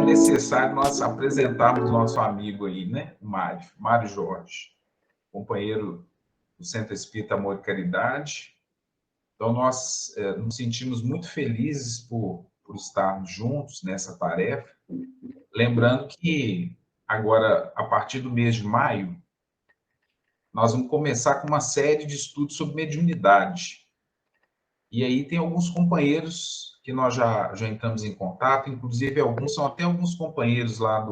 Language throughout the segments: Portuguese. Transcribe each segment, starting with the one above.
necessário nós apresentarmos nosso amigo aí, né? O Mário Jorge, companheiro do Centro Espírita Amor e Caridade. Então, nós nos sentimos muito felizes por estarmos juntos nessa tarefa. Lembrando que agora, a partir do mês de maio, nós vamos começar com uma série de estudos sobre mediunidade. E aí tem alguns companheiros que nós já entramos em contato, inclusive são até alguns companheiros lá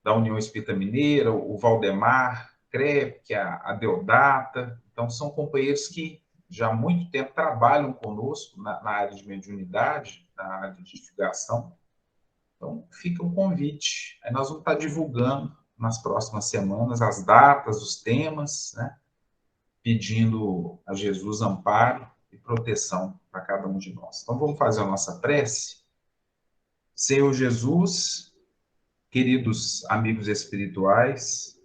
da União Espírita Mineira, o Valdemar Crepe, que é a Deodata. Então, são companheiros que já há muito tempo trabalham conosco na área de mediunidade, na área de divulgação. Então, fica o convite. Aí nós vamos estar divulgando nas próximas semanas as datas, os temas, né? Pedindo a Jesus amparo e proteção para cada um de nós. Então, vamos fazer a nossa prece. Senhor Jesus, queridos amigos espirituais,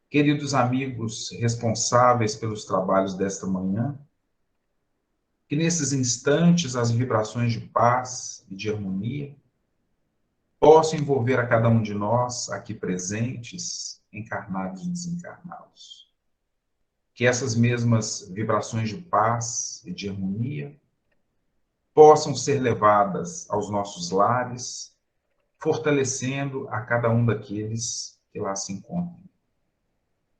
queridos amigos responsáveis pelos trabalhos desta manhã, que nesses instantes as vibrações de paz e de harmonia possam envolver a cada um de nós aqui presentes, encarnados e desencarnados. Que essas mesmas vibrações de paz e de harmonia possam ser levadas aos nossos lares, fortalecendo a cada um daqueles que lá se encontram.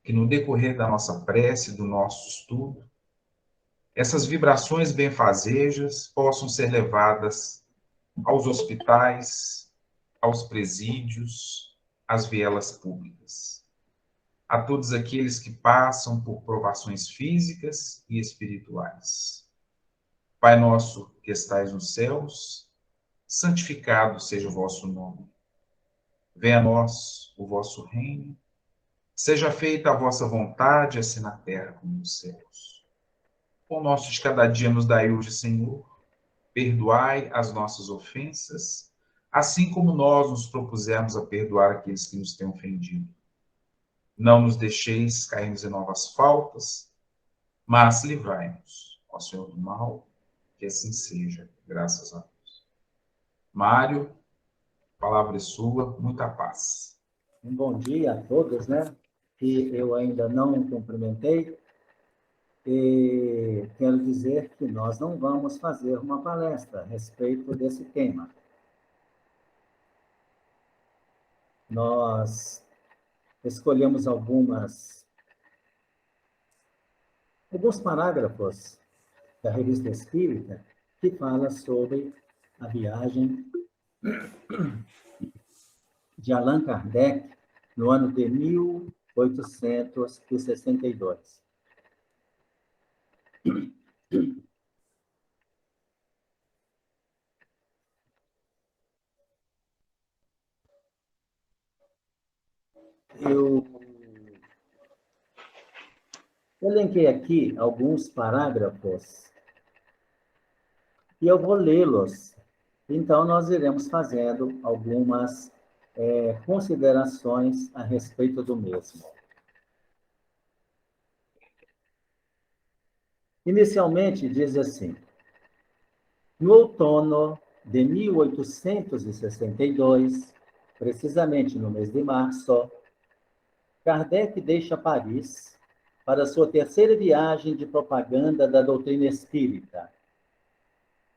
Que no decorrer da nossa prece, do nosso estudo, essas vibrações benfazejas possam ser levadas aos hospitais, aos presídios, às vielas públicas, a todos aqueles que passam por provações físicas e espirituais. Pai nosso que estais nos céus, santificado seja o vosso nome. Venha a nós o vosso reino, seja feita a vossa vontade, assim na terra como nos céus. O pão nosso de cada dia nos dai hoje, Senhor. Perdoai as nossas ofensas, assim como nós nos propusemos a perdoar aqueles que nos têm ofendido. Não nos deixeis cairmos em novas faltas, mas livrai-nos, ó Senhor do mal, que assim seja, graças a Deus. Mário, a palavra é sua, muita paz. Um bom dia a todos, né? Que eu ainda não cumprimentei. E quero dizer que nós não vamos fazer uma palestra a respeito desse tema. Nós escolhemos alguns parágrafos da Revista Espírita que fala sobre a viagem de Allan Kardec no ano de 1862. Eu elenquei aqui alguns parágrafos e eu vou lê-los. Então, nós iremos fazendo algumas considerações a respeito do mesmo. Inicialmente, diz assim: no outono de 1862, precisamente no mês de março, Kardec deixa Paris para sua terceira viagem de propaganda da doutrina espírita.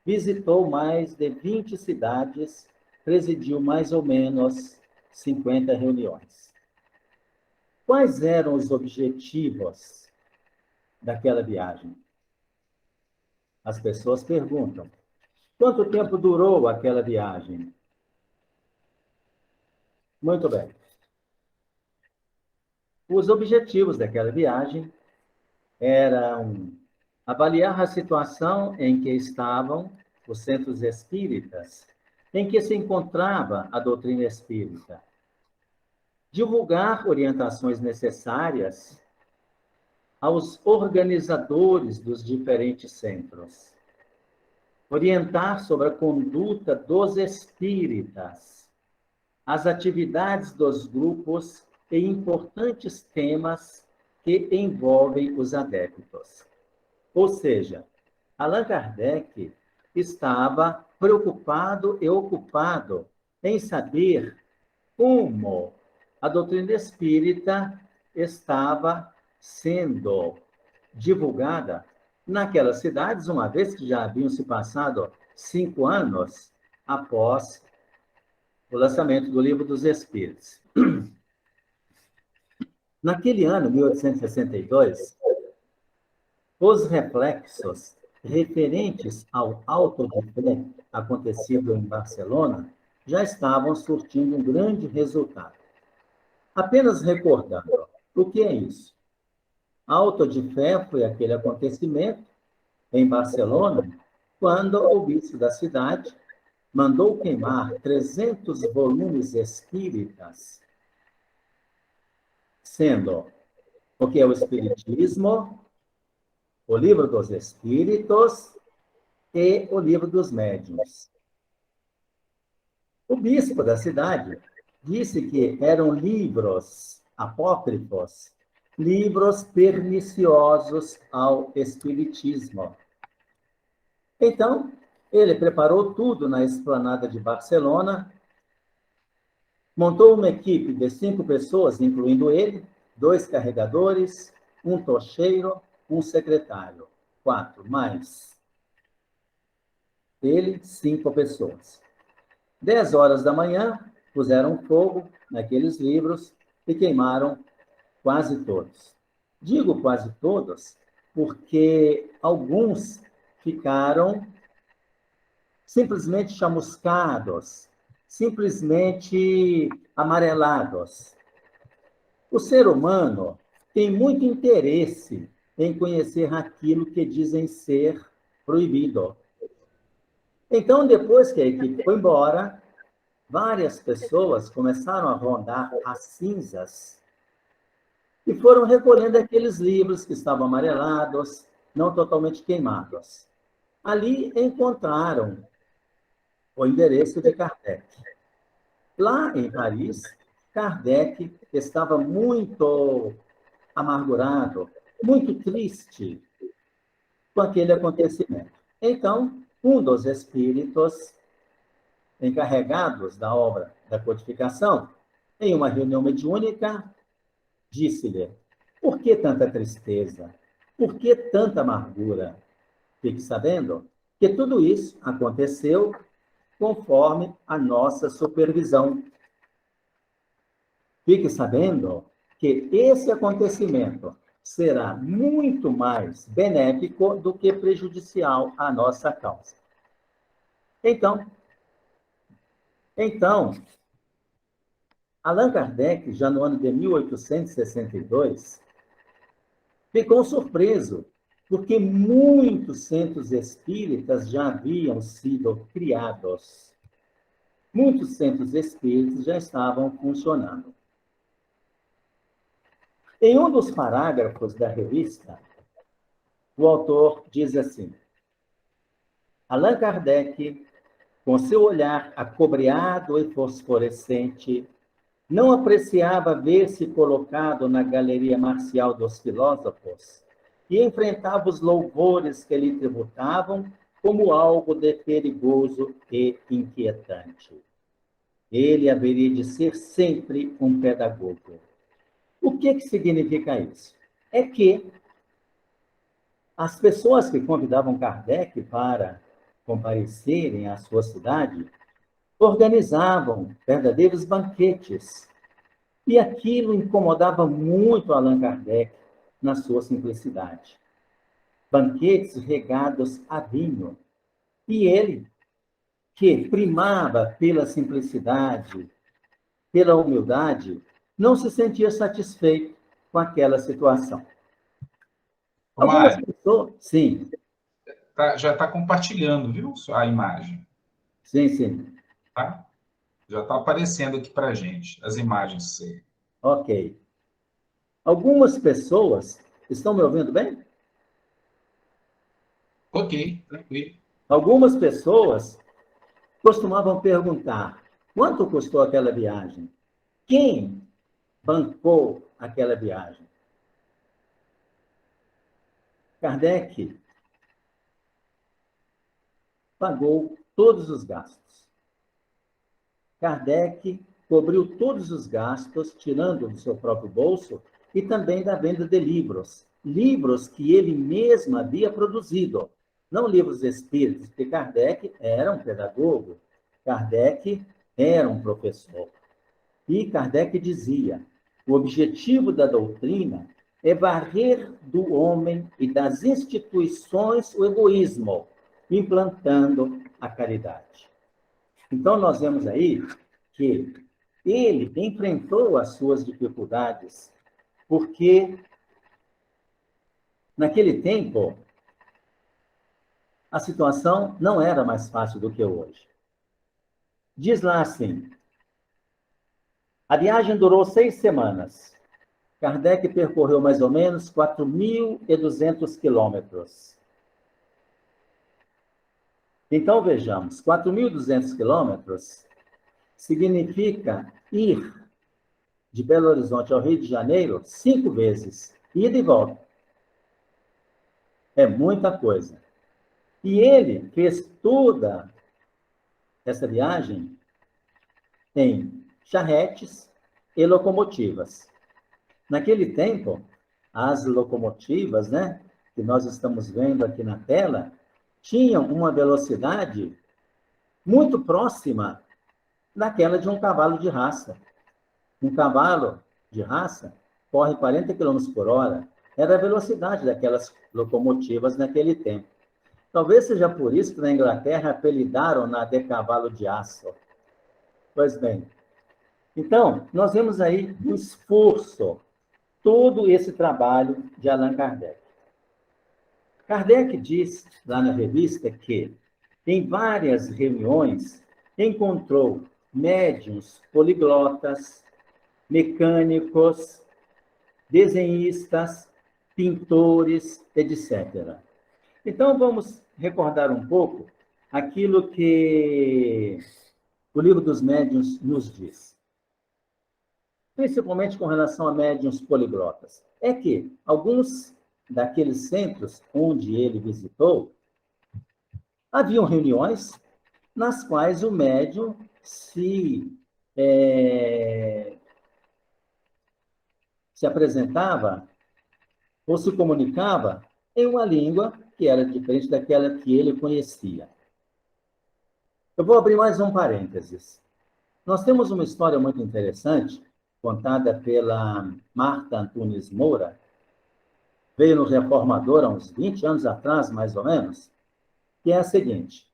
Visitou mais de 20 cidades, presidiu mais ou menos 50 reuniões. Quais eram os objetivos daquela viagem? As pessoas perguntam: quanto tempo durou aquela viagem? Muito bem. Os objetivos daquela viagem eram avaliar a situação em que estavam os centros espíritas, em que se encontrava a doutrina espírita, divulgar orientações necessárias aos organizadores dos diferentes centros, orientar sobre a conduta dos espíritas, as atividades dos grupos e importantes temas que envolvem os adeptos. Ou seja, Allan Kardec estava preocupado e ocupado em saber como a doutrina espírita estava sendo divulgada naquelas cidades, uma vez que já haviam se passado 5 anos após o lançamento do Livro dos Espíritos. Naquele ano, 1862, os reflexos referentes ao auto de fé acontecido em Barcelona já estavam surtindo um grande resultado. Apenas recordando, o que é isso? Auto de fé foi aquele acontecimento em Barcelona, quando o bispo da cidade mandou queimar 300 volumes espíritas, sendo o que é o Espiritismo, o Livro dos Espíritos e o Livro dos Médiuns. O bispo da cidade disse que eram livros apócrifos, livros perniciosos ao Espiritismo. Então, ele preparou tudo na esplanada de Barcelona, montou uma equipe de 5 pessoas, incluindo ele, 2 carregadores, um tocheiro, um secretário. 4, mais ele, 5 pessoas. 10 horas da manhã, puseram fogo naqueles livros e queimaram quase todos. Digo quase todos porque alguns ficaram simplesmente chamuscados, simplesmente amarelados. O ser humano tem muito interesse em conhecer aquilo que dizem ser proibido. Então, depois que a equipe foi embora, várias pessoas começaram a rondar as cinzas e foram recolhendo aqueles livros que estavam amarelados, não totalmente queimados. Ali encontraram o endereço de Kardec. Lá em Paris, Kardec estava muito amargurado, muito triste com aquele acontecimento. Então, um dos espíritos encarregados da obra da codificação, em uma reunião mediúnica, disse-lhe: por que tanta tristeza? Por que tanta amargura? Fique sabendo que tudo isso aconteceu conforme a nossa supervisão. Fique sabendo que esse acontecimento será muito mais benéfico do que prejudicial à nossa causa. Então, Allan Kardec, já no ano de 1862, ficou surpreso, porque muitos centros espíritas já haviam sido criados. Muitos centros espíritas já estavam funcionando. Em um dos parágrafos da revista, o autor diz assim: Allan Kardec, com seu olhar acobreado e fosforescente, não apreciava ver-se colocado na galeria marcial dos filósofos e enfrentava os louvores que lhe tributavam como algo de perigoso e inquietante. Ele haveria de ser sempre um pedagogo. O que significa isso? É que as pessoas que convidavam Kardec para comparecerem à sua cidade organizavam verdadeiros banquetes. E aquilo incomodava muito Allan Kardec na sua simplicidade. Banquetes regados a vinho. E ele, que primava pela simplicidade, pela humildade, não se sentia satisfeito com aquela situação. Algumas Mário, pessoas, sim, já está compartilhando, viu, a imagem, sim, tá? Já está aparecendo aqui para a gente, as imagens. ok. Algumas pessoas, estão me ouvindo bem? Ok, tranquilo. Algumas pessoas costumavam perguntar: quanto custou aquela viagem? Quem bancou aquela viagem? Kardec pagou todos os gastos. Kardec cobriu todos os gastos, tirando do seu próprio bolso, e também da venda de livros. Livros que ele mesmo havia produzido. Não livros espíritas, porque Kardec era um pedagogo, Kardec era um professor. E Kardec dizia: o objetivo da doutrina é varrer do homem e das instituições o egoísmo, implantando a caridade. Então, nós vemos aí que ele enfrentou as suas dificuldades, porque naquele tempo a situação não era mais fácil do que hoje. Diz lá assim: a viagem durou 6 semanas. Kardec percorreu mais ou menos 4.200 quilômetros. Então, vejamos, 4.200 quilômetros significa ir de Belo Horizonte ao Rio de Janeiro 5 vezes, ida e volta. É muita coisa. E ele fez toda essa viagem em charretes e locomotivas. Naquele tempo, as locomotivas, né, que nós estamos vendo aqui na tela, tinham uma velocidade muito próxima daquela de um cavalo de raça. Um cavalo de raça corre 40 km por hora. Era a velocidade daquelas locomotivas naquele tempo. Talvez seja por isso que na Inglaterra apelidaram-na de cavalo de aço. Pois bem, então, nós vemos aí o esforço, todo esse trabalho de Allan Kardec. Kardec diz lá na revista que, em várias reuniões, encontrou médiuns poliglotas, mecânicos, desenhistas, pintores, etc. Então, vamos recordar um pouco aquilo que o Livro dos Médiuns nos diz. Principalmente com relação a médiuns poliglotas. É que alguns daqueles centros onde ele visitou, haviam reuniões nas quais o médium se apresentava ou se comunicava em uma língua que era diferente daquela que ele conhecia. Eu vou abrir mais um parênteses. Nós temos uma história muito interessante, contada pela Marta Antunes Moura, veio no Reformador há uns 20 anos atrás, mais ou menos, que é a seguinte.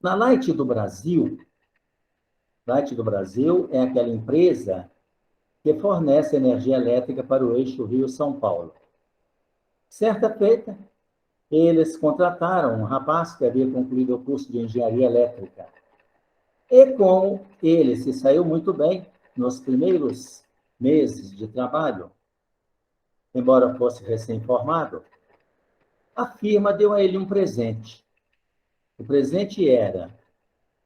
Na Light do Brasil é aquela empresa que fornece energia elétrica para o eixo Rio-São Paulo. Certa feita, eles contrataram um rapaz que havia concluído o curso de engenharia elétrica. E como ele se saiu muito bem nos primeiros meses de trabalho, embora fosse recém-formado, a firma deu a ele um presente. O presente era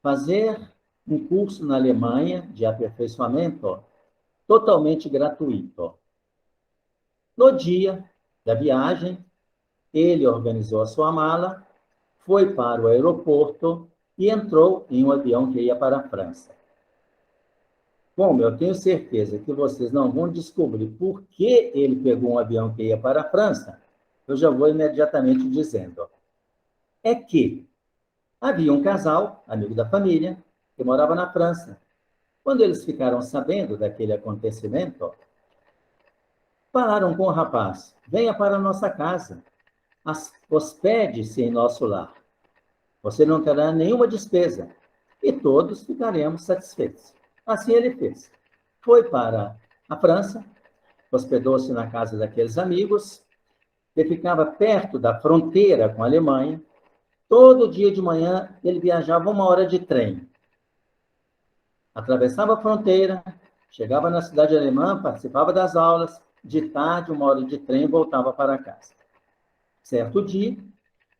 fazer um curso na Alemanha de aperfeiçoamento totalmente gratuito. No dia da viagem, ele organizou a sua mala, foi para o aeroporto e entrou em um avião que ia para a França. Como eu tenho certeza que vocês não vão descobrir por que ele pegou um avião que ia para a França, eu já vou imediatamente dizendo. É que havia um casal, amigo da família, que morava na França. Quando eles ficaram sabendo daquele acontecimento, falaram com o rapaz: venha para a nossa casa, hospede-se em nosso lar. Você não terá nenhuma despesa e todos ficaremos satisfeitos. Assim ele fez. Foi para a França, hospedou-se na casa daqueles amigos, que ficava perto da fronteira com a Alemanha. Todo dia de manhã ele viajava 1 hora de trem. Atravessava a fronteira, chegava na cidade alemã, participava das aulas, de tarde, 1 hora de trem, voltava para casa. Certo dia,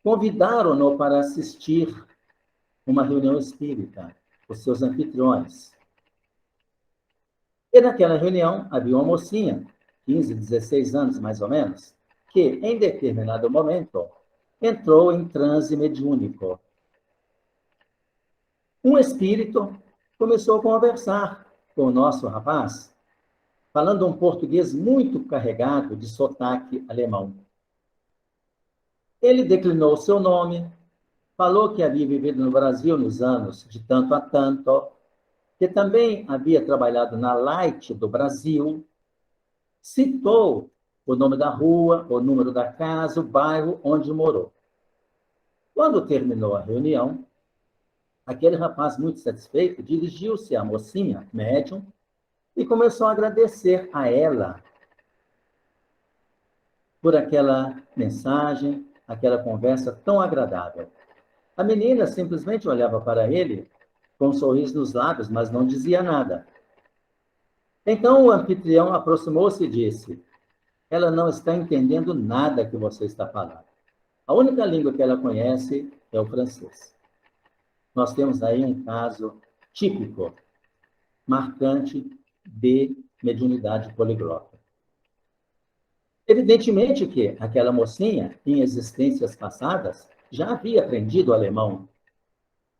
convidaram-no para assistir uma reunião espírita, os seus anfitriões. E naquela reunião havia uma mocinha, 15, 16 anos mais ou menos, que, em determinado momento, entrou em transe mediúnico. Um espírito começou a conversar com o nosso rapaz, falando um português muito carregado de sotaque alemão. Ele declinou seu nome, falou que havia vivido no Brasil nos anos de tanto a tanto, que também havia trabalhado na Light do Brasil, citou o nome da rua, o número da casa, o bairro onde morou. Quando terminou a reunião, aquele rapaz muito satisfeito dirigiu-se à mocinha, médium, e começou a agradecer a ela por aquela mensagem, aquela conversa tão agradável. A menina simplesmente olhava para ele com um sorriso nos lábios, mas não dizia nada. Então o anfitrião aproximou-se e disse: ela não está entendendo nada que você está falando. A única língua que ela conhece é o francês. Nós temos aí um caso típico, marcante de mediunidade poliglota. Evidentemente que aquela mocinha, em existências passadas, já havia aprendido alemão,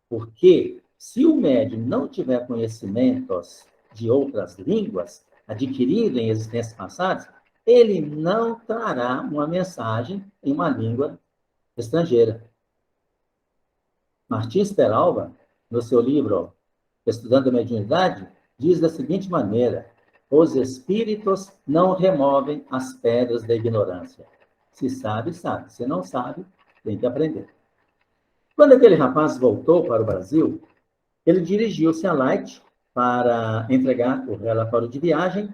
porque se o médium não tiver conhecimentos de outras línguas, adquirido em existências passadas, ele não trará uma mensagem em uma língua estrangeira. Martins Peralva, no seu livro Estudando a Mediunidade, diz da seguinte maneira: os espíritos não removem as pedras da ignorância. Se sabe, sabe. Se não sabe, tem que aprender. Quando aquele rapaz voltou para o Brasil, ele dirigiu-se à Light para entregar o relatório de viagem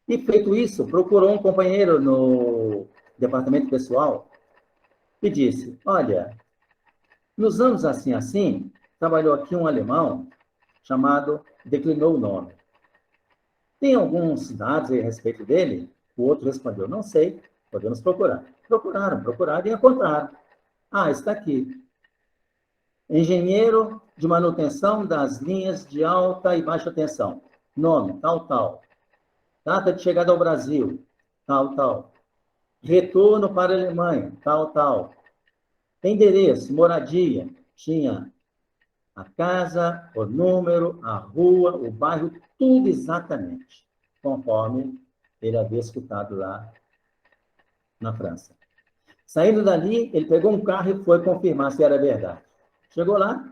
e, feito isso, procurou um companheiro no departamento pessoal e disse: olha, nos anos assim, trabalhou aqui um alemão chamado, declinou o nome. Tem alguns dados aí a respeito dele? O outro respondeu: não sei, podemos procurar. Procuraram e encontraram. Ah, está aqui. Engenheiro de manutenção das linhas de alta e baixa tensão. Nome, tal. Data de chegada ao Brasil, tal. Retorno para a Alemanha, tal. Endereço, moradia, tinha a casa, o número, a rua, o bairro, tudo exatamente, conforme ele havia escutado lá na França. Saindo dali, ele pegou um carro e foi confirmar se era verdade. Chegou lá,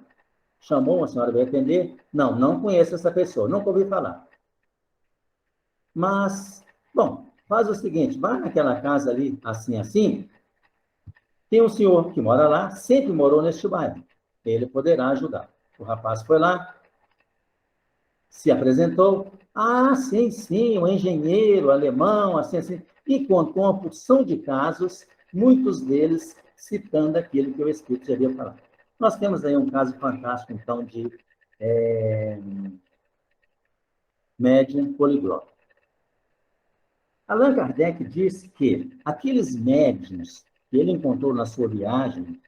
chamou, a senhora veio atender. Não conheço essa pessoa, nunca ouvi falar. Mas, bom, faz o seguinte, vai naquela casa ali, assim, tem um senhor que mora lá, sempre morou neste bairro. Ele poderá ajudar. O rapaz foi lá, se apresentou. Ah, sim, um engenheiro alemão, assim. E contou uma porção de casos, muitos deles citando aquilo que o Espírito já havia falado. Nós temos aí um caso fantástico, então, de médium poliglota. Allan Kardec disse que aqueles médiuns que ele encontrou na sua viagem,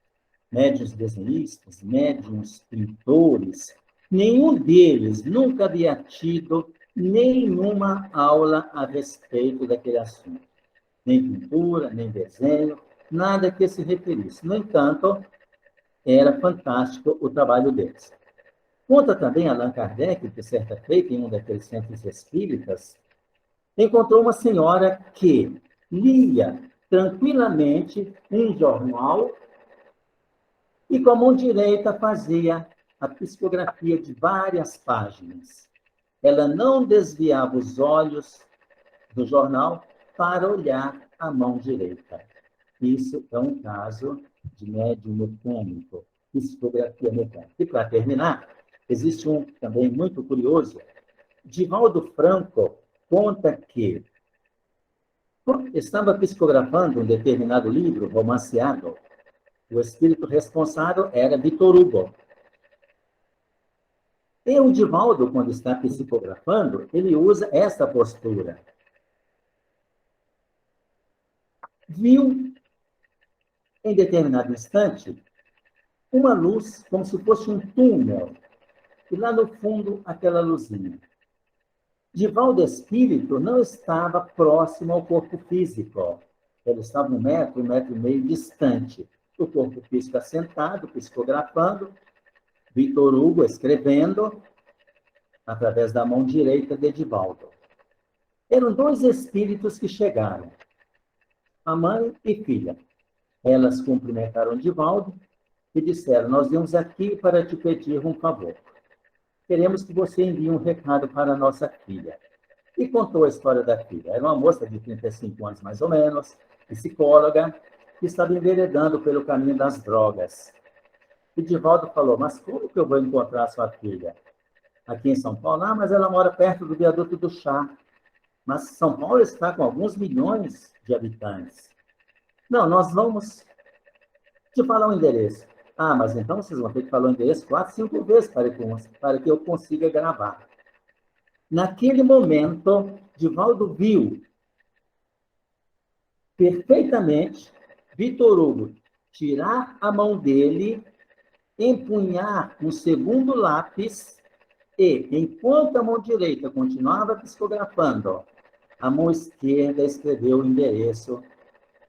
médiuns desenhistas, médiuns pintores, nenhum deles nunca havia tido nenhuma aula a respeito daquele assunto. Nem pintura, nem desenho, nada que se referisse. No entanto, era fantástico o trabalho deles. Conta também Allan Kardec que, certa feita, em um daqueles centros espíritas, encontrou uma senhora que lia tranquilamente um jornal e com a mão direita fazia a psicografia de várias páginas. Ela não desviava os olhos do jornal para olhar a mão direita. Isso é um caso de médium mecânico, psicografia mecânica. E, para terminar, existe um também muito curioso. Divaldo Franco conta que estava psicografando um determinado livro, romanceado. O espírito responsável era Victor Hugo. E o Divaldo, quando está psicografando, ele usa essa postura. Viu, em determinado instante, uma luz, como se fosse um túnel, e lá no fundo, aquela luzinha. Divaldo espírito não estava próximo ao corpo físico. Ele estava 1 metro, 1,5 metro distante. o corpo físico assentado, psicografando, Victor Hugo escrevendo, através da mão direita de Edivaldo. Eram dois espíritos que chegaram, a mãe e filha. Elas cumprimentaram Edivaldo e disseram: nós viemos aqui para te pedir um favor. Queremos que você envie um recado para a nossa filha. E contou a história da filha. Era uma moça de 35 anos, mais ou menos, psicóloga, que estava enveredando pelo caminho das drogas. Edivaldo falou: mas como que eu vou encontrar a sua filha? Aqui em São Paulo? Ah, mas ela mora perto do viaduto do Chá. Mas São Paulo está com alguns milhões de habitantes. Não, nós vamos te falar o endereço. Ah, mas então vocês vão ter que falar o endereço 4, 5 vezes para que eu consiga gravar. Naquele momento, Divaldo viu perfeitamente Vitor Hugo tirar a mão dele, empunhar um segundo lápis e, enquanto a mão direita continuava psicografando, a mão esquerda escreveu o endereço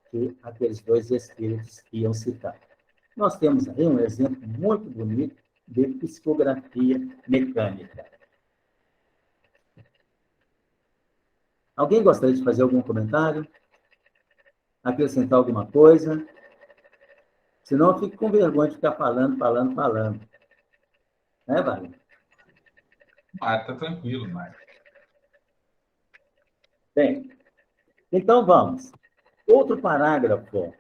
que aqueles dois espíritos iam citar. Nós temos aí um exemplo muito bonito de psicografia mecânica. Alguém gostaria de fazer algum comentário? Acrescentar alguma coisa? Senão eu fico com vergonha de ficar falando. Né, Vale? Ah, tá tranquilo, Mário. Bem, então vamos. Outro parágrafo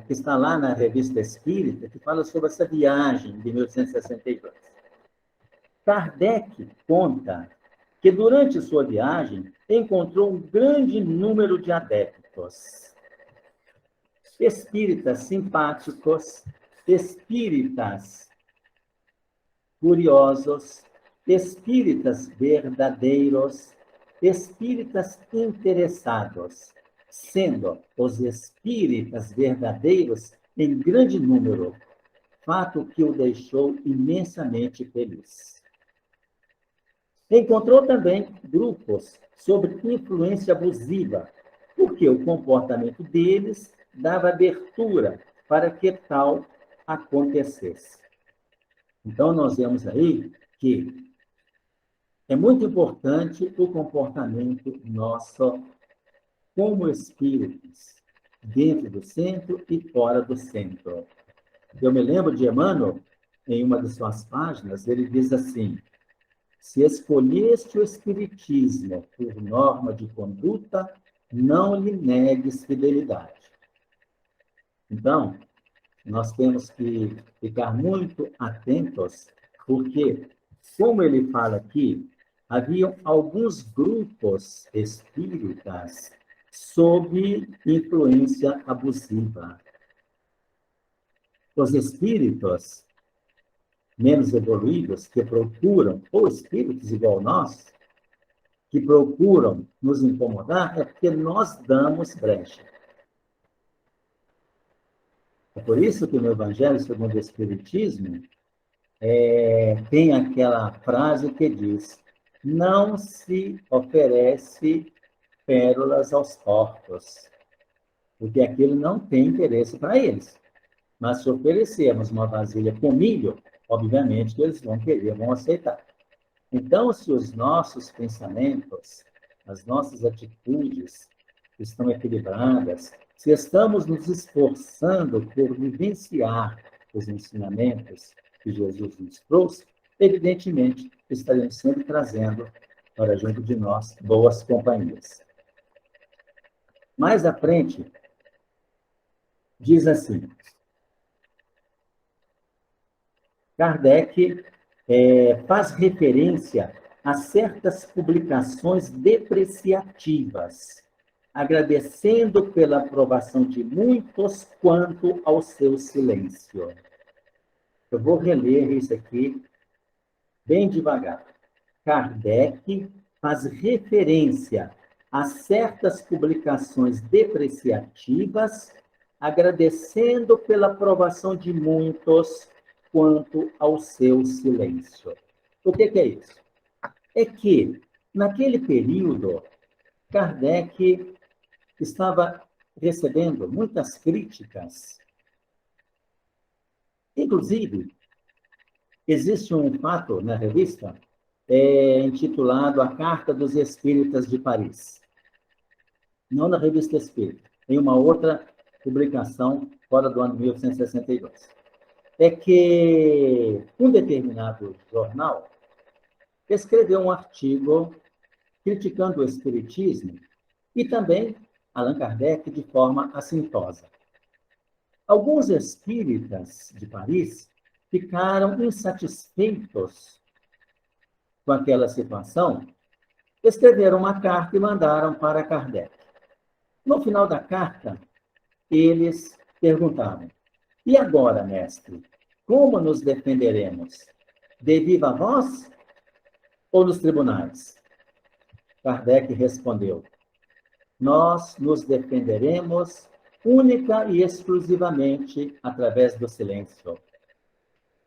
que está lá na Revista Espírita, que fala sobre essa viagem de 1862. Kardec conta que durante sua viagem encontrou um grande número de adeptos, espíritas simpáticos, espíritas curiosos, espíritas verdadeiros, espíritas interessados, sendo os espíritas verdadeiros em grande número, fato que o deixou imensamente feliz. Encontrou também grupos sob influência abusiva, porque o comportamento deles dava abertura para que tal acontecesse. Então, nós vemos aí que é muito importante o comportamento nosso como espíritos, dentro do centro e fora do centro. Eu me lembro de Emmanuel, em uma de suas páginas, ele diz assim: se escolheste o espiritismo por norma de conduta, não lhe negues fidelidade. Então, nós temos que ficar muito atentos, porque, como ele fala aqui, haviam alguns grupos espíritas sob influência abusiva. Os espíritos menos evoluídos que procuram, ou espíritos igual nós, que procuram nos incomodar, é porque nós damos brecha. É por isso que no Evangelho segundo o Espiritismo tem aquela frase que diz: não se oferece pérolas aos porcos, porque aquilo não tem interesse para eles. Mas se oferecermos uma vasilha com milho, obviamente que eles vão querer, vão aceitar. Então, se os nossos pensamentos, as nossas atitudes estão equilibradas, se estamos nos esforçando por vivenciar os ensinamentos que Jesus nos trouxe, evidentemente estaremos sempre trazendo para junto de nós boas companhias. Mais à frente, diz assim: Kardec faz referência a certas publicações depreciativas, agradecendo pela aprovação de muitos quanto ao seu silêncio. Eu vou reler isso aqui bem devagar. Kardec faz referência a certas publicações depreciativas, agradecendo pela aprovação de muitos quanto ao seu silêncio. O que é isso? É que, naquele período, Kardec estava recebendo muitas críticas Inclusive, existe um fato na revista intitulado A Carta dos Espíritas de Paris. Não na Revista Espírita, em uma outra publicação fora do ano 1862. É que um determinado jornal escreveu um artigo criticando o Espiritismo e também Allan Kardec de forma assintosa. Alguns espíritas de Paris ficaram insatisfeitos com aquela situação, escreveram uma carta e mandaram para Kardec. No final da carta, eles perguntavam: e agora, mestre, como nos defenderemos? De viva voz ou nos tribunais? Kardec respondeu: nós nos defenderemos única e exclusivamente através do silêncio.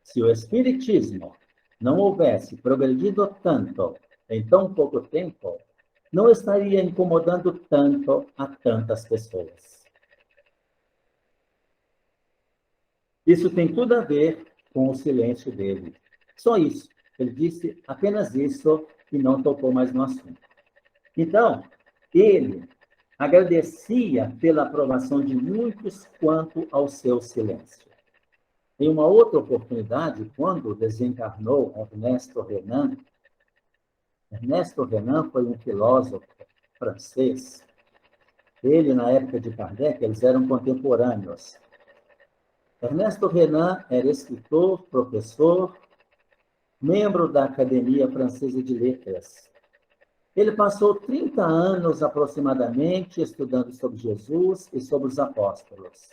Se o Espiritismo não houvesse progredido tanto em tão pouco tempo, não estaria incomodando tanto a tantas pessoas. Isso tem tudo a ver com o silêncio dele. Só isso. Ele disse apenas isso e não tocou mais no assunto. Então, ele agradecia pela aprovação de muitos quanto ao seu silêncio. Em uma outra oportunidade, quando desencarnou Ernesto Renan foi um filósofo francês. Ele, na época de Kardec, eles eram contemporâneos. Ernesto Renan era escritor, professor, membro da Academia Francesa de Letras. Ele passou 30 anos aproximadamente estudando sobre Jesus e sobre os apóstolos.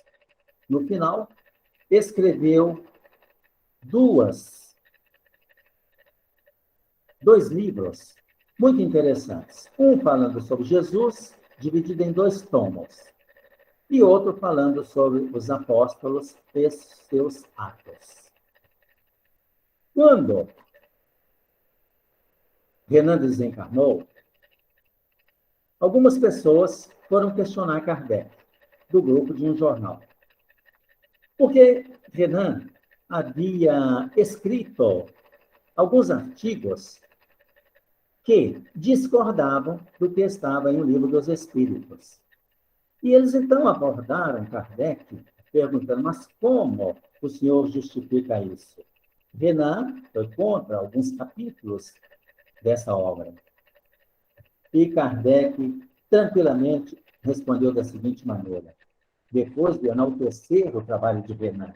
No final, escreveu dois livros muito interessantes. Um falando sobre Jesus, dividido em 2 tomos, e outro falando sobre os apóstolos e seus atos. Quando Renan desencarnou, algumas pessoas foram questionar Kardec, do grupo de um jornal. Porque Renan havia escrito alguns artigos que discordavam do que estava em O Livro dos Espíritos. E eles então abordaram Kardec, perguntando: mas como o senhor justifica isso? Renan foi contra alguns capítulos dessa obra. E Kardec tranquilamente respondeu da seguinte maneira, depois de enaltecer o trabalho de Renan: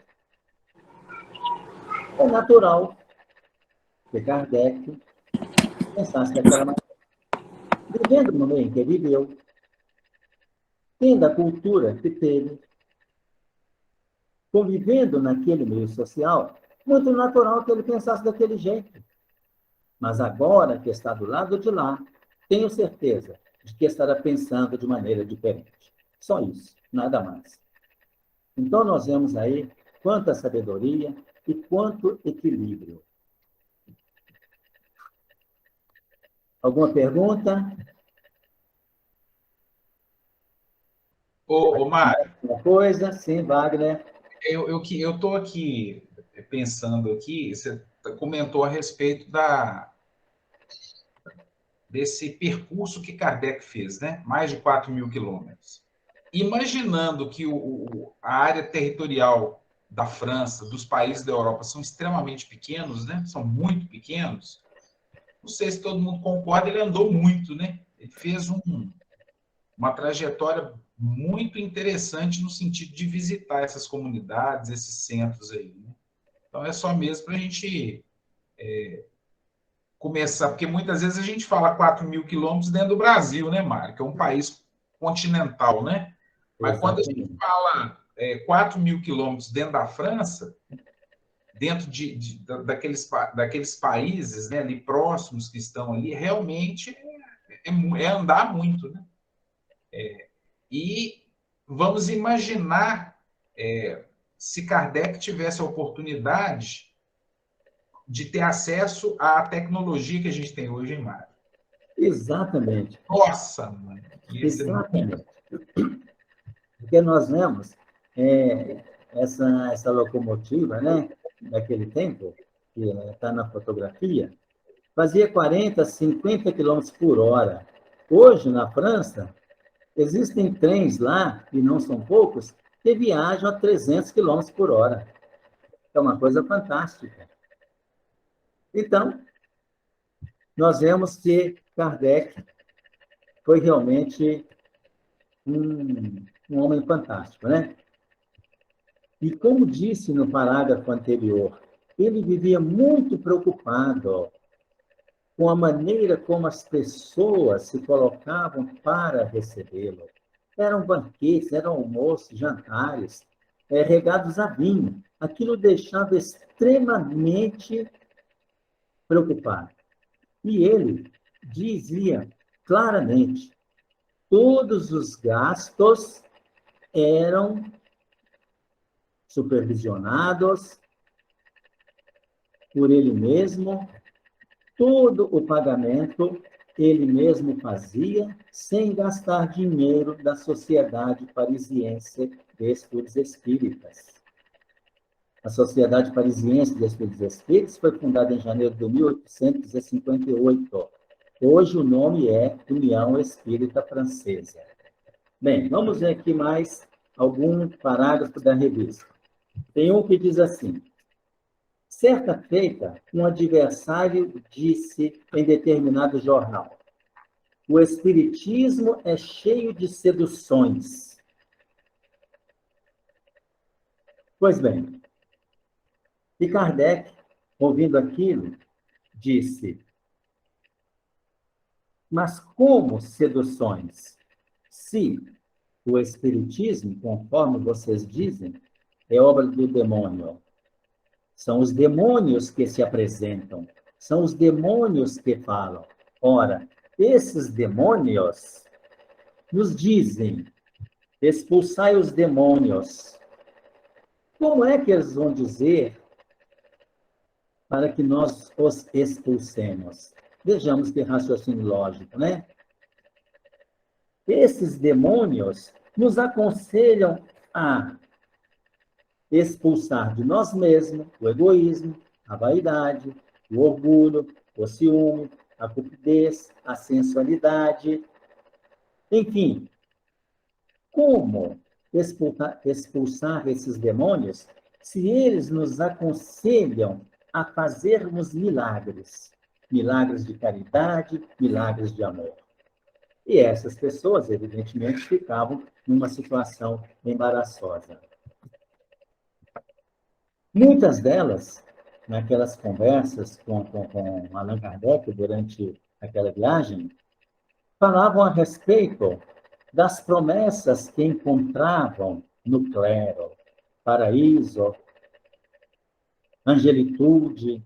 é natural que Kardec pensasse daquela maneira. Vivendo no meio em que viveu, tendo a cultura que teve, convivendo naquele meio social, muito natural que ele pensasse daquele jeito. Mas agora que está do lado de lá, tenho certeza de que estará pensando de maneira diferente. Só isso, nada mais. Então, nós vemos aí quanta sabedoria e quanto equilíbrio. Alguma pergunta? Ô Mário, Uma coisa? Sim, Wagner. eu estou aqui pensando aqui, você comentou a respeito desse percurso que Kardec fez, né? Mais de 4.000 quilômetros. Imaginando que a área territorial da França, dos países da Europa, são extremamente pequenos, né? São muito pequenos. Não sei se todo mundo concorda, ele andou muito, né? Ele fez uma trajetória muito interessante no sentido de visitar essas comunidades, esses centros aí, né? Então, é só mesmo para a gente começar, porque muitas vezes a gente fala 4.000 quilômetros dentro do Brasil, né, Mário? Que é um país continental, né? Mas quando a gente fala 4.000 quilômetros dentro da França, dentro daqueles países, né, ali próximos que estão ali, realmente é andar muito, né? E vamos imaginar se Kardec tivesse a oportunidade de ter acesso à tecnologia que a gente tem hoje em Mário. Exatamente. Nossa, mano. Exatamente. Porque nós vemos essa locomotiva, né, daquele tempo, que está na fotografia, fazia 40, 50 quilômetros por hora. Hoje, na França, existem trens lá, e não são poucos, que viajam a 300 quilômetros por hora. É uma coisa fantástica. Então, nós vemos que Kardec foi realmente um homem fantástico, né? E como disse no parágrafo anterior, ele vivia muito preocupado com a maneira como as pessoas se colocavam para recebê-lo. Eram banquetes, eram almoços, jantares, regados a vinho. Aquilo deixava extremamente preocupado. E ele dizia claramente: todos os gastos eram supervisionados por ele mesmo, todo o pagamento ele mesmo fazia, sem gastar dinheiro da Sociedade Parisiense de Estudos Espíritas. A Sociedade Parisiense de Estudos Espíritas foi fundada em janeiro de 1858. Hoje o nome é União Espírita Francesa. Bem, vamos ver aqui mais algum parágrafo da revista. Tem um que diz assim: certa feita, um adversário disse em determinado jornal: o Espiritismo é cheio de seduções. Pois bem, e Kardec, ouvindo aquilo, disse: mas como seduções? Se o Espiritismo, conforme vocês dizem, é obra do demônio. São os demônios que se apresentam, são os demônios que falam. Ora, esses demônios nos dizem: expulsai os demônios. Como é que eles vão dizer para que nós os expulsemos? Vejamos que raciocínio lógico, né? Esses demônios nos aconselham a expulsar de nós mesmos o egoísmo, a vaidade, o orgulho, o ciúme, a cupidez, a sensualidade. Enfim, como expulsar esses demônios se eles nos aconselham a fazermos milagres? Milagres de caridade, milagres de amor. E essas pessoas, evidentemente, ficavam numa situação embaraçosa. Muitas delas, naquelas conversas com Allan Kardec durante aquela viagem, falavam a respeito das promessas que encontravam no clero, paraíso, angelitude,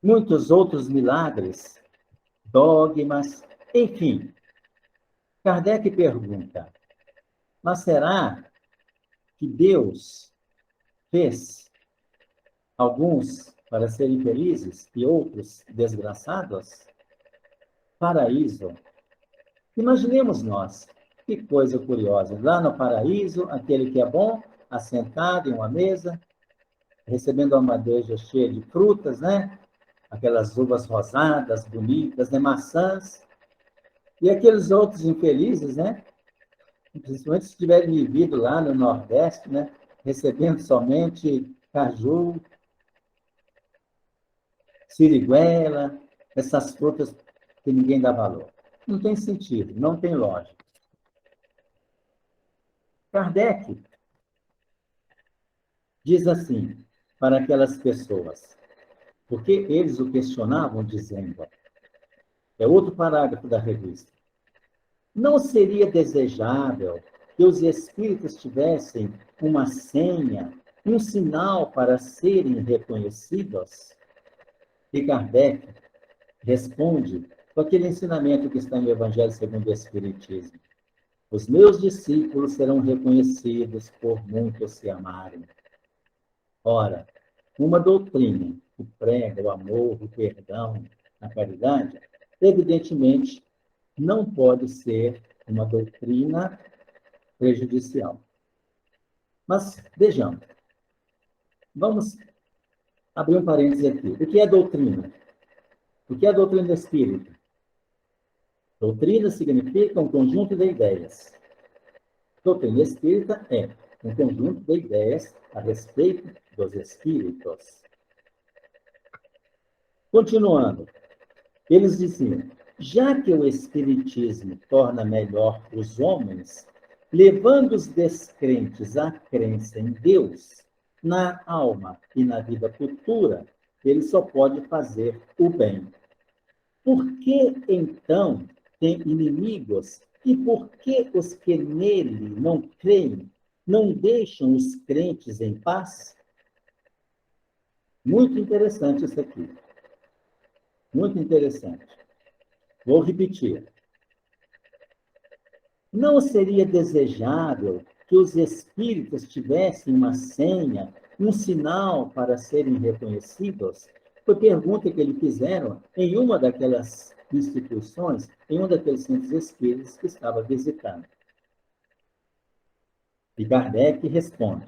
muitos outros milagres, dogmas, enfim. Kardec pergunta: mas será que Deus fez alguns para serem felizes e outros desgraçados? Paraíso. Imaginemos nós, que coisa curiosa. Lá no paraíso, aquele que é bom, assentado em uma mesa, recebendo uma bandeja cheia de frutas, né? Aquelas uvas rosadas, bonitas, né? Maçãs. E aqueles outros infelizes, né? Principalmente se tiverem vivido lá no Nordeste, né? Recebendo somente caju, siriguela, essas frutas que ninguém dá valor. Não tem sentido, não tem lógica. Kardec diz assim para aquelas pessoas, porque eles o questionavam dizendo, é outro parágrafo da revista: não seria desejável que os espíritos tivessem uma senha, um sinal para serem reconhecidos? E Kardec responde com aquele ensinamento que está no Evangelho segundo o Espiritismo: os meus discípulos serão reconhecidos por muitos se amarem. Ora, uma doutrina que prega o amor, o perdão, a caridade, evidentemente não pode ser uma doutrina prejudicial. Mas, vejamos, vamos abrir um parênteses aqui. O que é doutrina? O que é a doutrina espírita? Doutrina significa um conjunto de ideias. Doutrina espírita é um conjunto de ideias a respeito dos espíritos. Continuando, eles diziam, já que o espiritismo torna melhor os homens, levando os descrentes à crença em Deus, na alma e na vida futura, ele só pode fazer o bem. Por que, então, tem inimigos? E por que os que nele não creem não deixam os crentes em paz? Muito interessante isso aqui. Muito interessante. Vou repetir. Não seria desejável que os espíritos tivessem uma senha, um sinal para serem reconhecidos? Foi pergunta que eles fizeram em uma daquelas instituições, em um daqueles centros espíritas que estava visitando. E Kardec responde,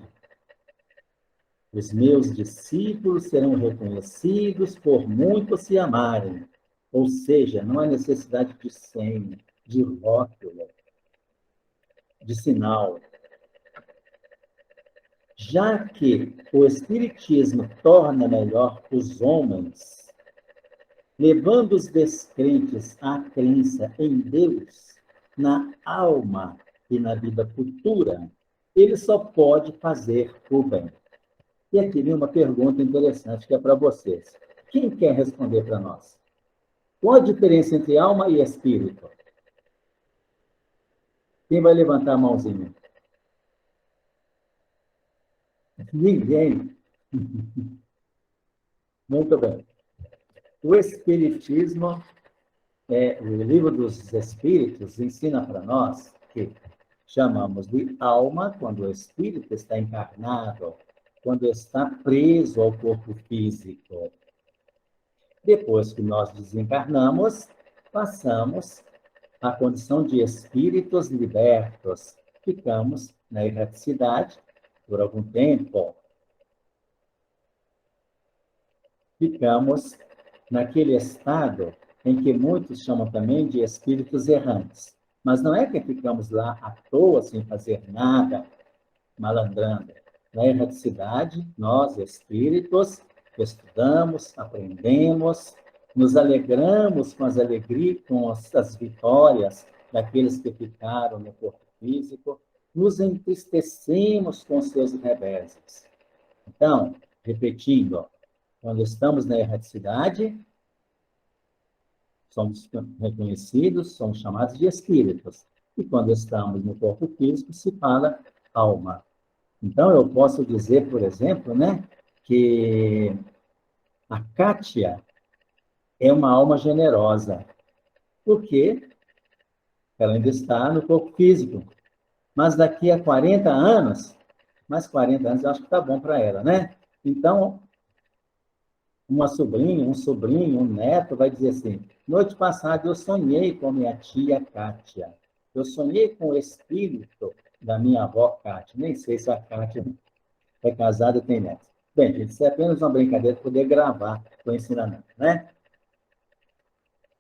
os meus discípulos serão reconhecidos por muitos se amarem. Ou seja, não há necessidade de senha, de rótulo, de sinal. Já que o Espiritismo torna melhor os homens, levando os descrentes à crença em Deus, na alma e na vida futura, ele só pode fazer o bem. E aqui vem uma pergunta interessante que é para vocês. Quem quer responder para nós? Qual a diferença entre alma e espírito? Quem vai levantar a mãozinha? Ninguém. Muito bem. O Espiritismo, o livro dos Espíritos, ensina para nós que chamamos de alma quando o espírito está encarnado, quando está preso ao corpo físico. Depois que nós desencarnamos, passamos à condição de espíritos libertos. Ficamos na erraticidade por algum tempo. Ficamos naquele estado em que muitos chamam também de espíritos errantes. Mas não é que ficamos lá à toa, sem fazer nada, malandrando. Na erraticidade, nós, espíritos, estudamos, aprendemos, nos alegramos com as vitórias daqueles que ficaram no corpo físico, nos entristecemos com seus reveses. Então, repetindo, quando estamos na erraticidade, somos reconhecidos, somos chamados de espíritos. E quando estamos no corpo físico, se fala alma. Então, eu posso dizer, por exemplo, né, que a Kátia é uma alma generosa, porque ela ainda está no corpo físico. Mas daqui a 40 anos, mais 40 anos, eu acho que está bom para ela, né? Então, uma sobrinha, um sobrinho, um neto vai dizer assim, noite passada eu sonhei com minha tia Kátia. Eu sonhei com o espírito da minha avó Kátia. Nem sei se a Kátia é casada e tem neto. Bem, gente, isso é apenas uma brincadeira para poder gravar o ensinamento, né?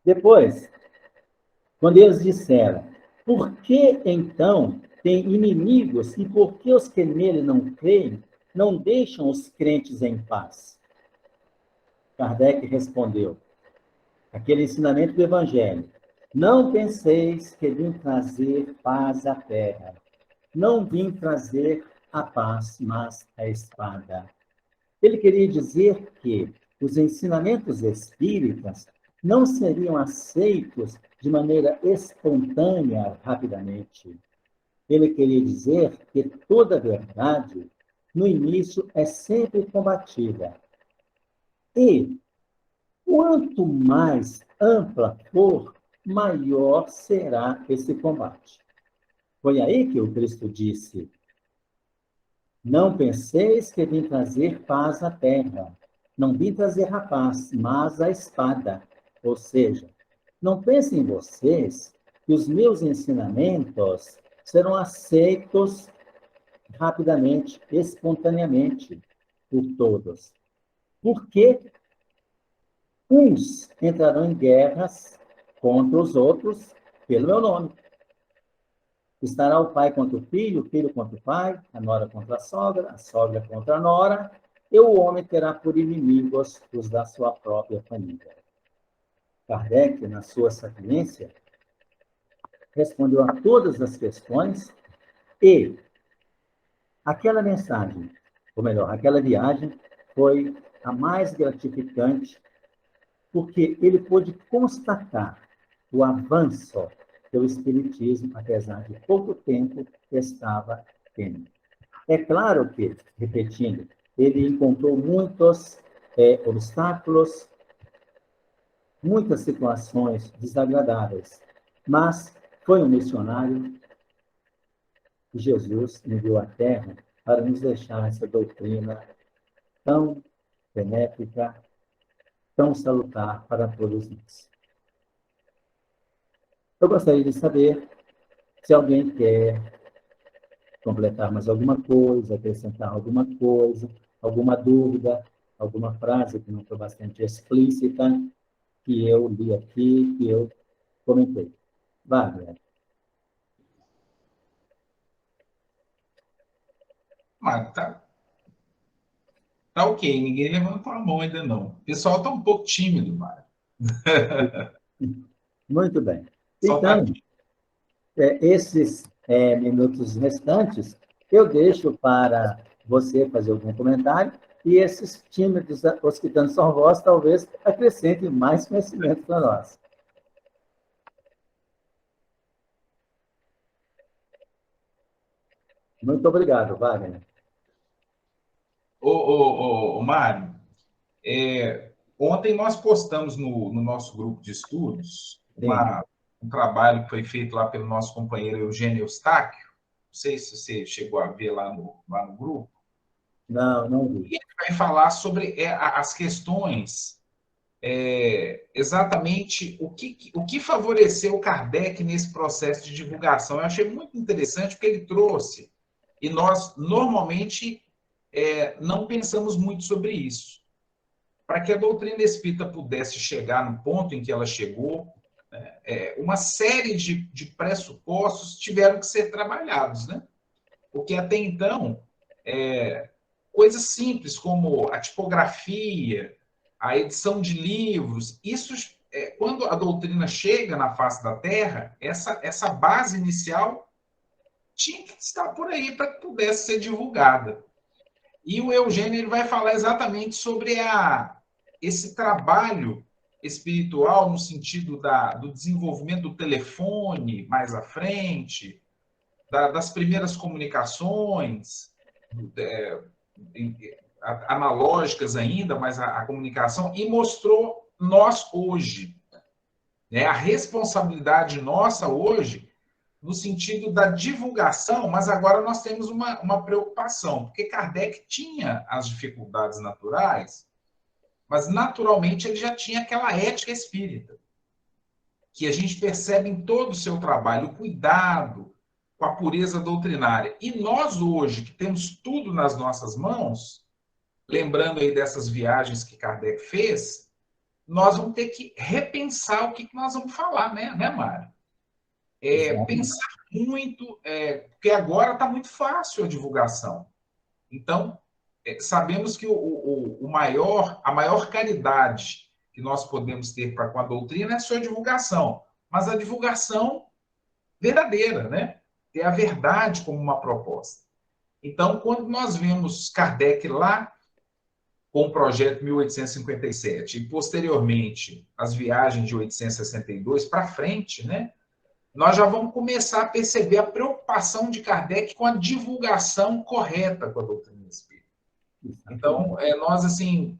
Depois, quando eles disseram, por que então tem inimigos e por que os que nele não creem não deixam os crentes em paz? Kardec respondeu, aquele ensinamento do Evangelho, não penseis que vim trazer paz à terra. Não vim trazer a paz, mas a espada. Ele queria dizer que os ensinamentos espíritas não seriam aceitos de maneira espontânea, rapidamente. Ele queria dizer que toda verdade, no início, é sempre combatida. E, quanto mais ampla for, maior será esse combate. Foi aí que o Cristo disse, não penseis que vim trazer paz à terra. Não vim trazer a paz, mas a espada. Ou seja, não pensem vocês que os meus ensinamentos serão aceitos rapidamente, espontaneamente, por todos. Porque uns entrarão em guerras contra os outros pelo meu nome. Estará o pai contra o filho contra o pai, a nora contra a sogra contra a nora, e o homem terá por inimigos os da sua própria família. Kardec, na sua sapiência, respondeu a todas as questões e aquela mensagem, ou melhor, aquela viagem foi a mais gratificante, porque ele pôde constatar o avanço do Espiritismo, apesar de pouco tempo que estava tendo. É claro que, repetindo, ele encontrou muitos obstáculos, muitas situações desagradáveis, mas foi um missionário que Jesus enviou à Terra para nos deixar essa doutrina tão benéfica, tão salutar para todos nós. Eu gostaria de saber se alguém quer completar mais alguma coisa, acrescentar alguma coisa, alguma dúvida, alguma frase que não foi bastante explícita, que eu li aqui, que eu comentei. Wagner. Mas tá ok, ninguém levantou a mão ainda não. O pessoal está um pouco tímido, Mário. Muito bem. Só tá Então, esses minutos restantes, eu deixo para você fazer algum comentário e esses tímidos, os que estão sua voz, talvez acrescentem mais conhecimento para nós. Muito obrigado, Wagner. Mário, ontem nós postamos no nosso grupo de estudos um trabalho que foi feito lá pelo nosso companheiro Eugênio Eustáquio. Não sei se você chegou a ver lá no grupo. Não vi. E ele vai falar sobre as questões, exatamente o que favoreceu o Kardec nesse processo de divulgação. Eu achei muito interessante porque ele trouxe, e nós normalmente não pensamos muito sobre isso. Para que a doutrina espírita pudesse chegar no ponto em que ela chegou, uma série de pressupostos tiveram que ser trabalhados, né? Porque até então, coisas simples como a tipografia, a edição de livros, isso, quando a doutrina chega na face da Terra, essa base inicial tinha que estar por aí para que pudesse ser divulgada. E o Eugênio ele vai falar exatamente sobre esse trabalho espiritual no sentido do desenvolvimento do telefone mais à frente, das primeiras comunicações, analógicas ainda, mas a comunicação, e mostrou nós hoje, né, a responsabilidade nossa hoje no sentido da divulgação, mas agora nós temos uma preocupação, porque Kardec tinha as dificuldades naturais, mas naturalmente ele já tinha aquela ética espírita, que a gente percebe em todo o seu trabalho, o cuidado com a pureza doutrinária. E nós hoje, que temos tudo nas nossas mãos, lembrando aí dessas viagens que Kardec fez, nós vamos ter que repensar o que nós vamos falar, né Mário? Pensar muito, porque agora está muito fácil a divulgação. Então, sabemos que a maior caridade que nós podemos ter para com a doutrina é a sua divulgação, mas a divulgação verdadeira, né? Ter a verdade como uma proposta. Então, quando nós vemos Kardec lá com o projeto 1857 e posteriormente as viagens de 1862 para frente, né? Nós já vamos começar a perceber a preocupação de Kardec com a divulgação correta com a doutrina espírita. Então, nós, assim,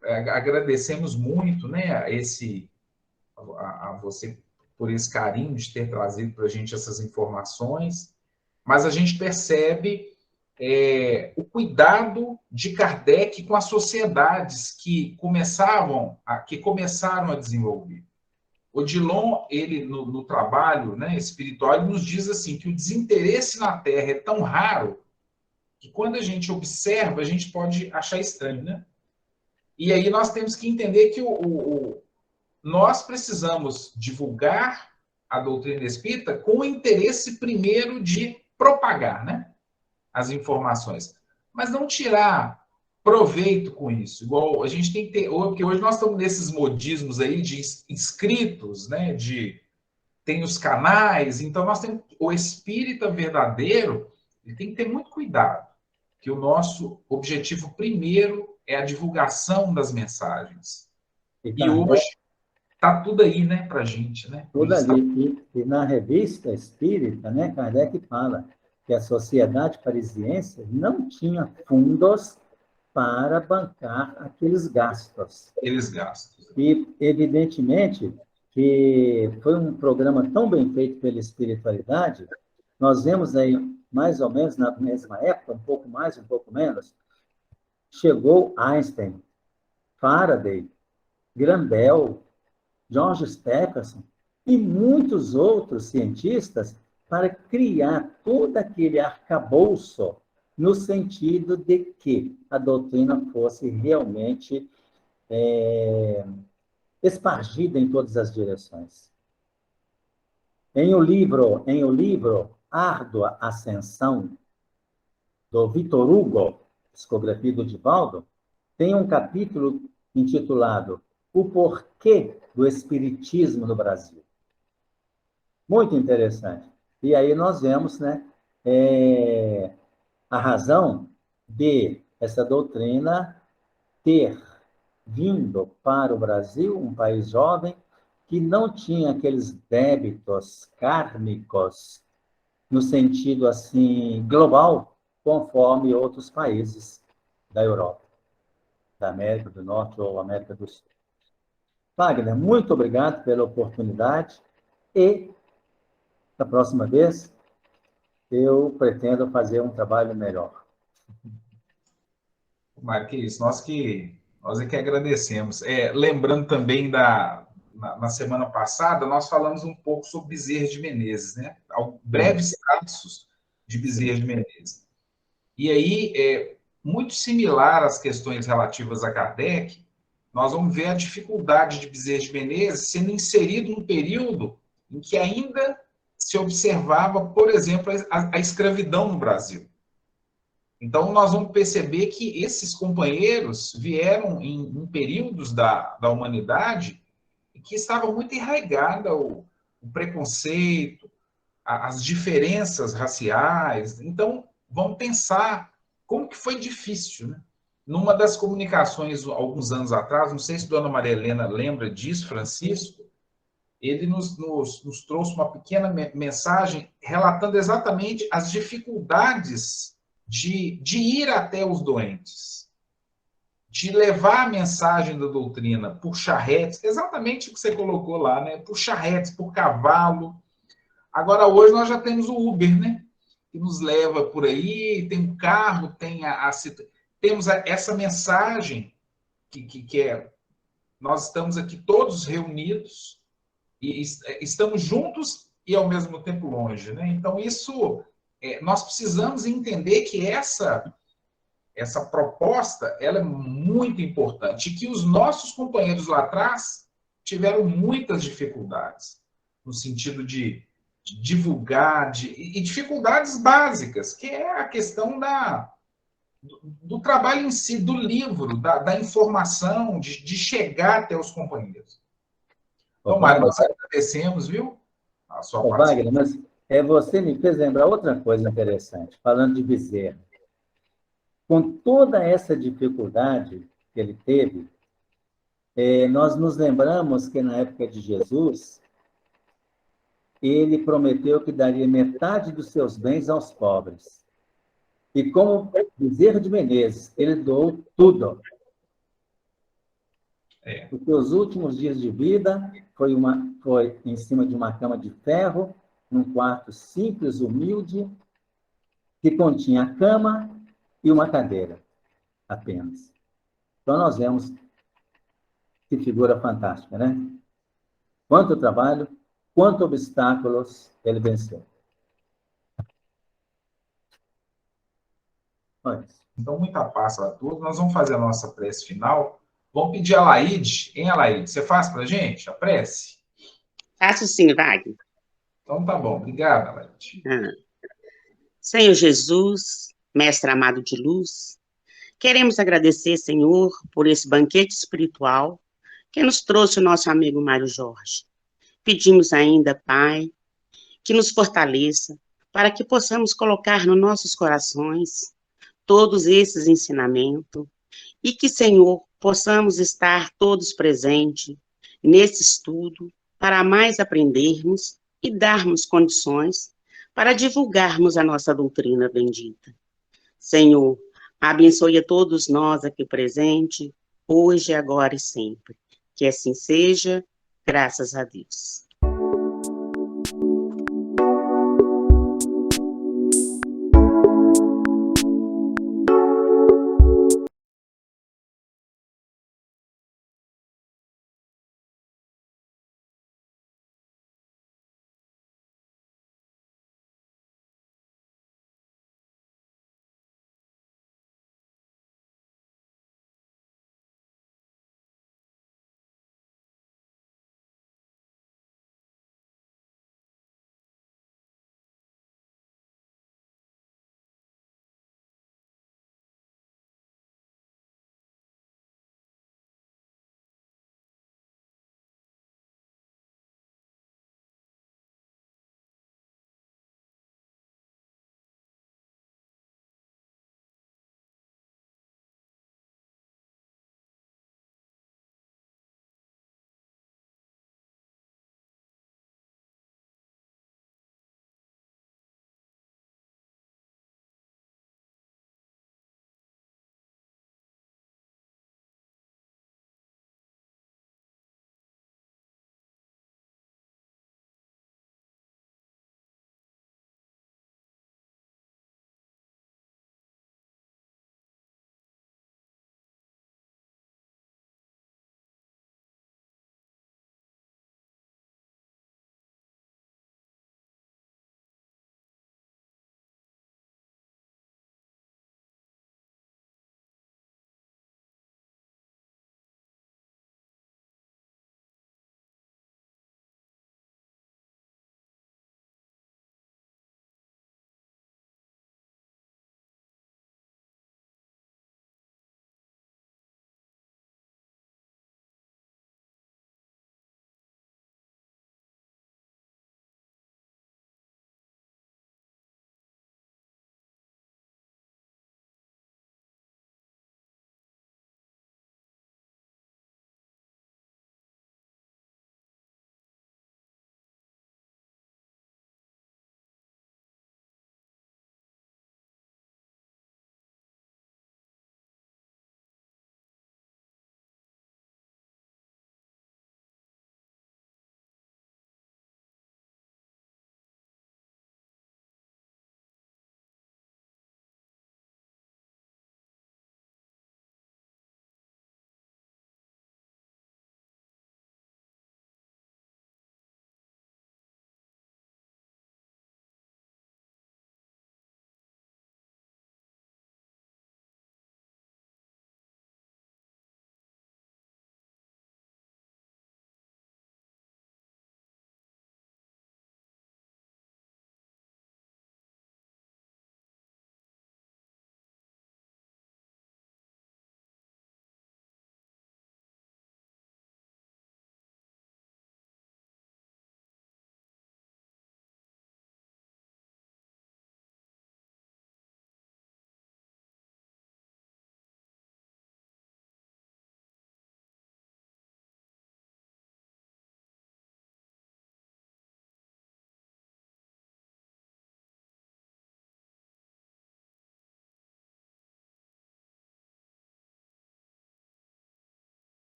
agradecemos muito, né, a você por esse carinho de ter trazido para a gente essas informações, mas a gente percebe o cuidado de Kardec com as sociedades que começaram a desenvolver. Odilon, ele no trabalho, né, espiritual, ele nos diz assim, que o desinteresse na Terra é tão raro que quando a gente observa, a gente pode achar estranho, né? E aí nós temos que entender que nós precisamos divulgar a doutrina espírita com o interesse primeiro de propagar, né, as informações, mas não tirar proveito com isso. Igual a gente tem que ter, porque hoje nós estamos nesses modismos aí de inscritos, né, tem os canais, então nós temos o espírita verdadeiro, ele tem que ter muito cuidado, que o nosso objetivo primeiro é a divulgação das mensagens. E hoje está tudo aí, né, para a gente, né? Tudo ali. E na revista espírita, né, Kardec fala que a Sociedade Parisiense não tinha fundos para bancar aqueles gastos. Aqueles gastos. E, evidentemente, que foi um programa tão bem feito pela espiritualidade, nós vemos aí, mais ou menos na mesma época, um pouco mais, um pouco menos, chegou Einstein, Faraday, Grandel, George Stephenson e muitos outros cientistas para criar todo aquele arcabouço no sentido de que a doutrina fosse realmente espargida em todas as direções. Em o livro Árdua Ascensão, do Victor Hugo, psicografia do Divaldo, tem um capítulo intitulado O Porquê do Espiritismo no Brasil. Muito interessante. E aí nós vemos, né, a razão de essa doutrina ter vindo para o Brasil, um país jovem, que não tinha aqueles débitos kármicos no sentido assim global, conforme outros países da Europa, da América do Norte ou América do Sul. Wagner, muito obrigado pela oportunidade e, da próxima vez, eu pretendo fazer um trabalho melhor. Marquinhos, nós é que agradecemos. Lembrando também na semana passada, nós falamos um pouco sobre Bezerra de Menezes, né? Breves traços de Bezerra de Menezes. E aí, muito similar às questões relativas a Kardec, nós vamos ver a dificuldade de Bezerra de Menezes sendo inserido num período em que ainda se observava, por exemplo, a escravidão no Brasil. Então, nós vamos perceber que esses companheiros vieram em períodos da humanidade que estava muito enraizada o preconceito, as diferenças raciais. Então, vamos pensar como que foi difícil, né? Numa das comunicações, alguns anos atrás, não sei se a dona Maria Helena lembra disso, Francisco, ele nos trouxe uma pequena mensagem relatando exatamente as dificuldades de ir até os doentes, de levar a mensagem da doutrina por charretes, exatamente o que você colocou lá, né? Por charretes, por cavalo. Agora, hoje, nós já temos o Uber, né? Que nos leva por aí, tem um carro, temos essa mensagem que é: nós estamos aqui todos reunidos e estamos juntos e, ao mesmo tempo, longe, né? Então, isso, nós precisamos entender que essa proposta, ela é muito importante e que os nossos companheiros lá atrás tiveram muitas dificuldades, no sentido de divulgar, e dificuldades básicas, que é a questão do trabalho em si, do livro, da informação, de chegar até os companheiros. Então, Mário, nós agradecemos, viu, a sua participação. Wagner, mas você me fez lembrar outra coisa interessante, falando de Bezerra. Com toda essa dificuldade que ele teve, nós nos lembramos que na época de Jesus, ele prometeu que daria metade dos seus bens aos pobres. E como Bezerra de Menezes, ele doou tudo. Os seus últimos dias de vida foi em cima de uma cama de ferro, num quarto simples, humilde, que continha a cama e uma cadeira, apenas. Então, nós vemos que figura fantástica, né? quanto trabalho, quanto obstáculos ele venceu. Olha isso. Então, muita paz para todos. Nós vamos fazer a nossa prece final. Vamos pedir a Laide. Hein, Laide? Você faz para a gente a prece? Faço sim, Wagner. Então, tá bom. Obrigada, Laide. Senhor Jesus, Mestre amado de luz, queremos agradecer, Senhor, por esse banquete espiritual que nos trouxe o nosso amigo Mário Jorge. Pedimos ainda, Pai, que nos fortaleça para que possamos colocar nos nossos corações todos esses ensinamentos e que, Senhor, possamos estar todos presentes nesse estudo para mais aprendermos e darmos condições para divulgarmos a nossa doutrina bendita. Senhor, abençoe a todos nós aqui presentes, hoje, agora e sempre. Que assim seja, graças a Deus.